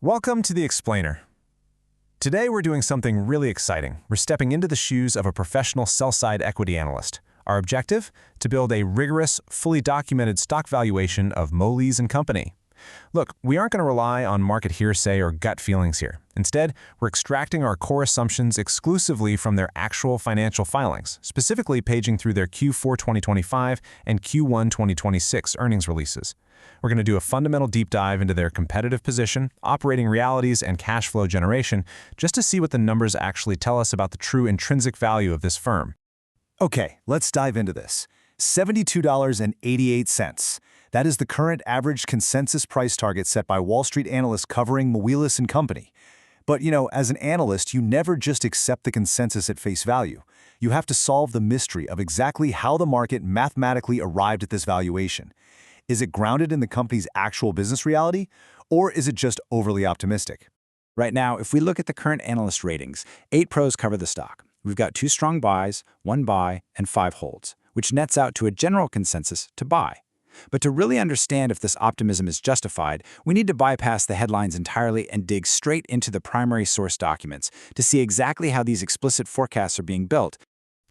Welcome to The Explainer. Today we're doing something really exciting. We're stepping into the shoes of a professional sell-side equity analyst. Our objective? To build a rigorous, fully documented stock valuation of Moelis and Company. Look, we aren't going to rely on market hearsay or gut feelings here. Instead, we're extracting our core assumptions exclusively from their actual financial filings, specifically paging through their Q4 2025 and Q1 2026 earnings releases. We're going to do a fundamental deep dive into their competitive position, operating realities, and cash flow generation, just to see what the numbers actually tell us about the true intrinsic value of this firm. Okay, let's dive into this. $72.88. That is the current average consensus price target set by Wall Street analysts covering Moelis and Company. But, as an analyst, you never just accept the consensus at face value. You have to solve the mystery of exactly how the market mathematically arrived at this valuation. Is it grounded in the company's actual business reality, or is it just overly optimistic? Right now, if we look at the current analyst ratings, 8 pros cover the stock. We've got 2 strong buys, 1 buy, and 5 holds, which nets out to a general consensus to buy. But to really understand if this optimism is justified, we need to bypass the headlines entirely and dig straight into the primary source documents to see exactly how these explicit forecasts are being built.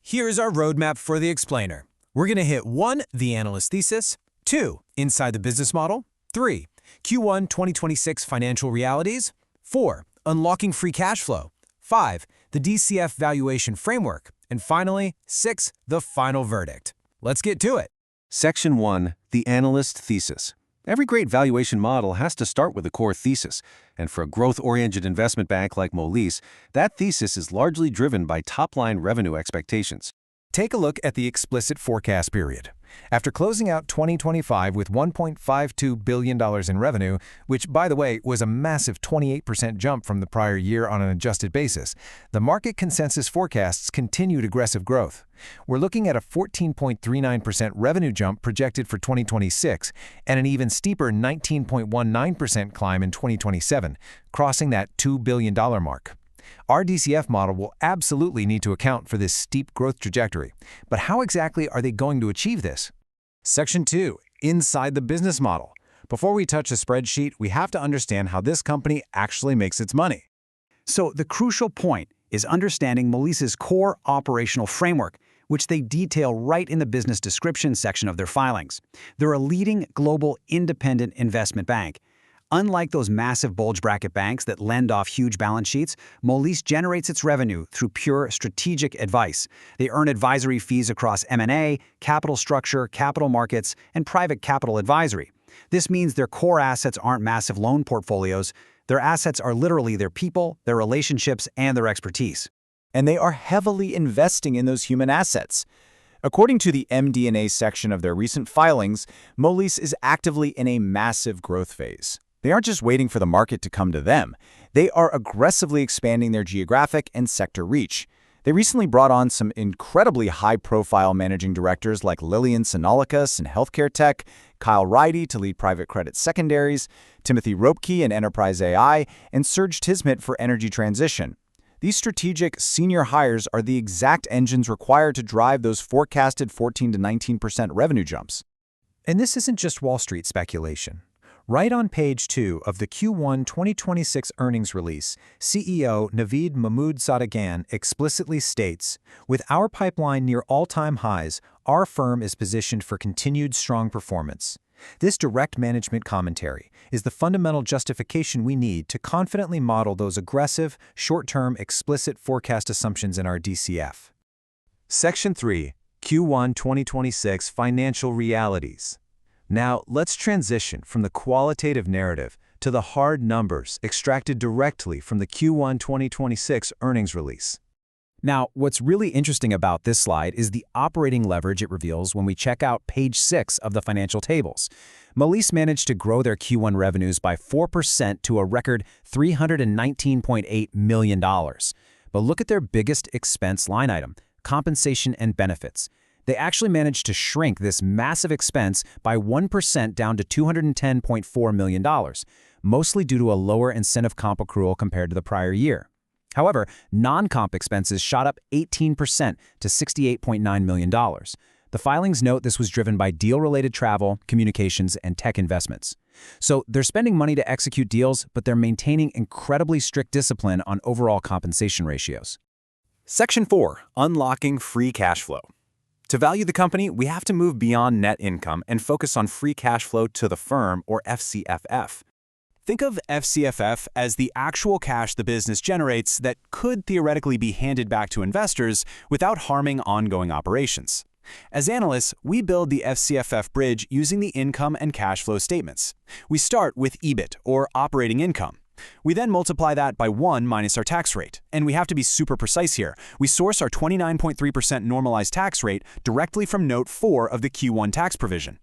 Here's our roadmap for the explainer. We're going to hit 1. The analyst thesis, 2. Inside the business model, 3. Q1 2026 financial realities, 4. Unlocking free cash flow, 5. The DCF valuation framework, and finally, 6. The final verdict. Let's get to it. Section 1. The Analyst Thesis. Every great valuation model has to start with a core thesis, and for a growth-oriented investment bank like Moelis, that thesis is largely driven by top-line revenue expectations. Take a look at the explicit forecast period. After closing out 2025 with $1.52 billion in revenue, which, by the way, was a massive 28% jump from the prior year on an adjusted basis, the market consensus forecasts continued aggressive growth. We're looking at a 14.39% revenue jump projected for 2026 and an even steeper 19.19% climb in 2027, crossing that $2 billion mark. Our DCF model will absolutely need to account for this steep growth trajectory. But how exactly are they going to achieve this? Section 2. Inside the business model. Before we touch the spreadsheet, we have to understand how this company actually makes its money. So the crucial point is understanding Moelis' core operational framework, which they detail right in the business description section of their filings. They're a leading global independent investment bank. Unlike those massive bulge bracket banks that lend off huge balance sheets, Moelis generates its revenue through pure strategic advice. They earn advisory fees across M&A, capital structure, capital markets, and private capital advisory. This means their core assets aren't massive loan portfolios. Their assets are literally their people, their relationships, and their expertise. And they are heavily investing in those human assets. According to the MD&A section of their recent filings, Moelis is actively in a massive growth phase. They aren't just waiting for the market to come to them. They are aggressively expanding their geographic and sector reach. They recently brought on some incredibly high-profile managing directors like Lillian Sinolikas in healthcare tech, Kyle Ridey to lead private credit secondaries, Timothy Ropke in enterprise AI, and Serge Tismet for energy transition. These strategic senior hires are the exact engines required to drive those forecasted 14 to 19% revenue jumps. And this isn't just Wall Street speculation. Right on page 2 of the Q1 2026 earnings release, CEO Naveed Mahmood Sadagan explicitly states, "With our pipeline near all-time highs, our firm is positioned for continued strong performance." This direct management commentary is the fundamental justification we need to confidently model those aggressive, short-term, explicit forecast assumptions in our DCF. Section 3. Q1 2026 Financial Realities. Now, let's transition from the qualitative narrative to the hard numbers extracted directly from the Q1 2026 earnings release. Now, what's really interesting about this slide is the operating leverage it reveals when we check out page 6 of the financial tables. Moelis managed to grow their Q1 revenues by 4% to a record $319.8 million. But look at their biggest expense line item, compensation and benefits. They actually managed to shrink this massive expense by 1% down to $210.4 million, mostly due to a lower incentive comp accrual compared to the prior year. However, non-comp expenses shot up 18% to $68.9 million. The filings note this was driven by deal-related travel, communications, and tech investments. So they're spending money to execute deals, but they're maintaining incredibly strict discipline on overall compensation ratios. Section 4. Unlocking free cash flow. To value the company, we have to move beyond net income and focus on free cash flow to the firm, or FCFF. Think of FCFF as the actual cash the business generates that could theoretically be handed back to investors without harming ongoing operations. As analysts, we build the FCFF bridge using the income and cash flow statements. We start with EBIT, or operating income. We then multiply that by 1 minus our tax rate. And we have to be super precise here. We source our 29.3% normalized tax rate directly from Note 4 of the Q1 tax provision.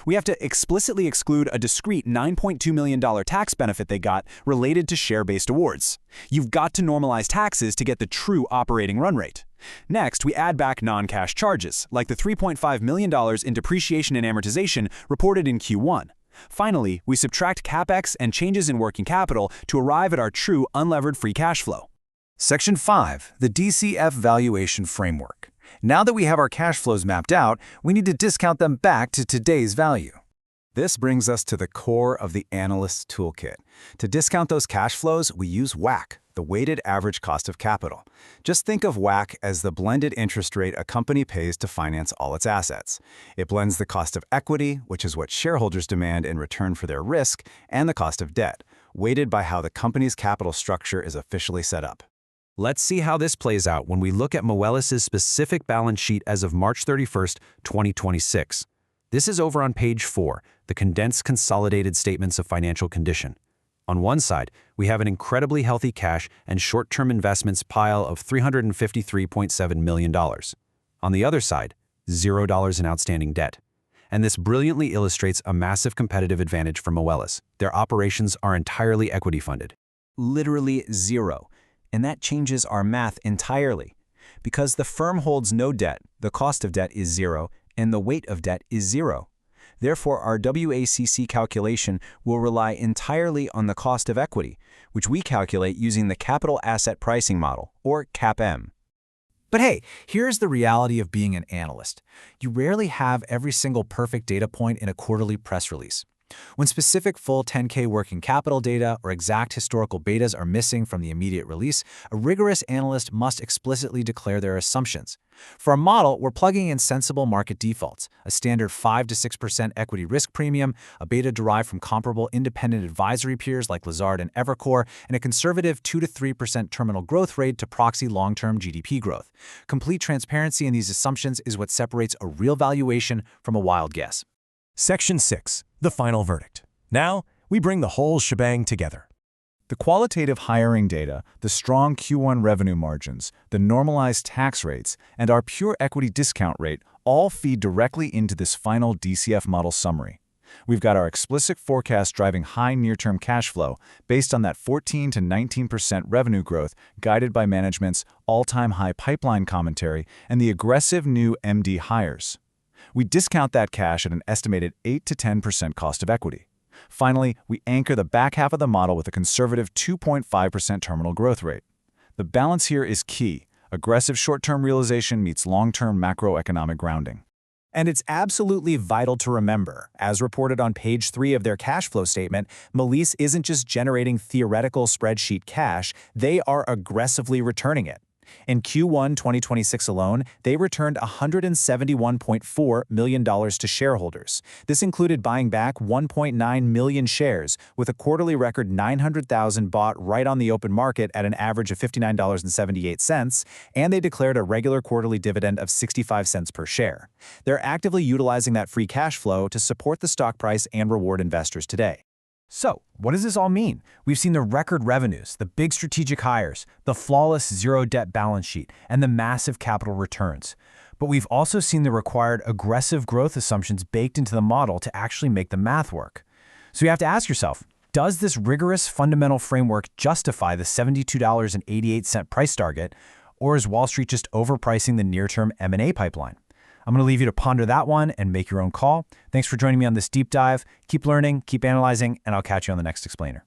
We have to explicitly exclude a discrete $9.2 million tax benefit they got related to share-based awards. You've got to normalize taxes to get the true operating run rate. Next, we add back non-cash charges, like the $3.5 million in depreciation and amortization reported in Q1. Finally, we subtract CapEx and changes in working capital to arrive at our true unlevered free cash flow. Section 5. The DCF Valuation Framework. Now that we have our cash flows mapped out, we need to discount them back to today's value. This brings us to the core of the analyst's toolkit. To discount those cash flows, we use WACC, the weighted average cost of capital. Just think of WACC as the blended interest rate a company pays to finance all its assets. It blends the cost of equity, which is what shareholders demand in return for their risk, and the cost of debt, weighted by how the company's capital structure is officially set up. Let's see how this plays out when we look at Moelis' specific balance sheet as of March 31st, 2026. This is over on page 4, the condensed consolidated statements of financial condition. On one side, we have an incredibly healthy cash and short-term investments pile of $353.7 million. On the other side, $0 in outstanding debt. And this brilliantly illustrates a massive competitive advantage for Moelis. Their operations are entirely equity funded. Literally zero. And that changes our math entirely. Because the firm holds no debt, the cost of debt is zero, and the weight of debt is zero. Therefore, our WACC calculation will rely entirely on the cost of equity, which we calculate using the Capital Asset Pricing Model, or CAPM. But hey, here's the reality of being an analyst. You rarely have every single perfect data point in a quarterly press release. When specific full 10K working capital data or exact historical betas are missing from the immediate release, a rigorous analyst must explicitly declare their assumptions. For a model, we're plugging in sensible market defaults, a standard 5 to 6% equity risk premium, a beta derived from comparable independent advisory peers like Lazard and Evercore, and a conservative 2 to 3% terminal growth rate to proxy long-term GDP growth. Complete transparency in these assumptions is what separates a real valuation from a wild guess. Section 6. The final verdict. Now, we bring the whole shebang together. The qualitative hiring data, the strong Q1 revenue margins, the normalized tax rates, and our pure equity discount rate all feed directly into this final DCF model summary. We've got our explicit forecast driving high near-term cash flow based on that 14 to 19% revenue growth guided by management's all-time high pipeline commentary and the aggressive new MD hires. We discount that cash at an estimated 8 to 10% cost of equity. Finally, we anchor the back half of the model with a conservative 2.5% terminal growth rate. The balance here is key. Aggressive short-term realization meets long-term macroeconomic grounding. And it's absolutely vital to remember, as reported on page 3 of their cash flow statement, Moelis isn't just generating theoretical spreadsheet cash, they are aggressively returning it. In Q1 2026 alone, they returned $171.4 million to shareholders. This included buying back 1.9 million shares, with a quarterly record 900,000 bought right on the open market at an average of $59.78, and they declared a regular quarterly dividend of 65 cents per share. They're actively utilizing that free cash flow to support the stock price and reward investors today. So, what does this all mean? We've seen the record revenues, the big strategic hires, the flawless zero-debt balance sheet, and the massive capital returns. But we've also seen the required aggressive growth assumptions baked into the model to actually make the math work. So you have to ask yourself, does this rigorous fundamental framework justify the $72.88 price target, or is Wall Street just overpricing the near-term M&A pipeline? I'm going to leave you to ponder that one and make your own call. Thanks for joining me on this deep dive. Keep learning, keep analyzing, and I'll catch you on the next explainer.